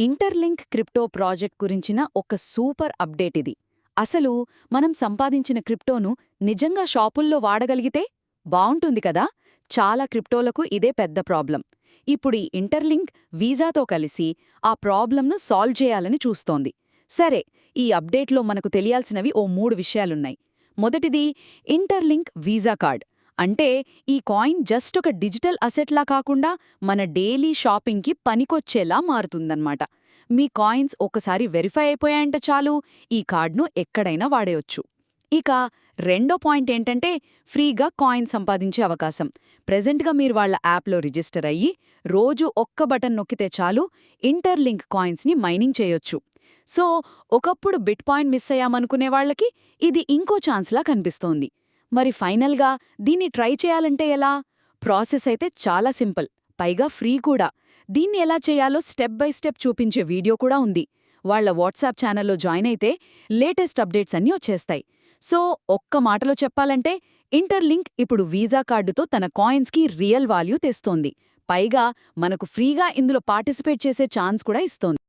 Interlink crypto project గురించిన ఒక super update ఇది. అసలు మనం సంపాదించిన క్రిప్టోను నిజంగా షాపుల్లో వాడగలిగితే బావుంటుంది కదా. చాలా క్రిప్టోలకు ఇదే పెద్ద ప్రాబ్లం. ఇప్పుడు ఈ ఇంటర్లింక్ వీసాతో కలిసి ఆ ప్రాబ్లంను సాల్వ్ చేయాలని చూస్తోంది. సరే, ఈ అప్డేట్లో మనకు తెలియాల్సినవి ఓ 3 విషయాలున్నాయి. మొదటిది, ఇంటర్లింక్ వీసా కార్డ్. అంటే ఈ కాయిన్ జస్ట్ ఒక డిజిటల్ అసెట్లా కాకుండా మన డైలీ షాపింగ్కి పనికొచ్చేలా మారుతుందన్నమాట. మీ కాయిన్స్ ఒకసారి వెరిఫై అయిపోయాయంటే చాలు, ఈ కార్డ్ను ఎక్కడైనా వాడేయొచ్చు. ఇక రెండో పాయింట్ ఏంటంటే, ఫ్రీగా కాయిన్ సంపాదించే అవకాశం. ప్రెజెంట్గా మీరు వాళ్ళ యాప్లో రిజిస్టర్ అయ్యి రోజు ఒక్క బటన్ నొక్కితే చాలు, ఇంటర్లింక్ కాయిన్స్ని మైనింగ్ చేయొచ్చు. సో ఒకప్పుడు బిట్ పాయింట్ మిస్ అయ్యామనుకునే వాళ్ళకి ఇది ఇంకో ఛాన్స్లా కనిపిస్తోంది. మరి ఫైనల్గా దీన్ని ట్రై చేయాలంటే ఎలా? ప్రాసెస్ అయితే చాలా సింపుల్, పైగా ఫ్రీ కూడా. దీన్ని ఎలా చేయాలో స్టెప్ బై స్టెప్ చూపించే వీడియో కూడా ఉంది. వాళ్ళ వాట్సాప్ ఛానల్లో జాయిన్ అయితే లేటెస్ట్ అప్డేట్స్ అన్నీ వచ్చేస్తాయి. సో ఒక్క మాటలో చెప్పాలంటే, ఇంటర్లింక్ ఇప్పుడు వీసా కార్డుతో తన కాయిన్స్కి రియల్ వాల్యూ తెస్తోంది. పైగా మనకు ఫ్రీగా ఇందులో పార్టిసిపేట్ చేసే ఛాన్స్ కూడా ఇస్తోంది.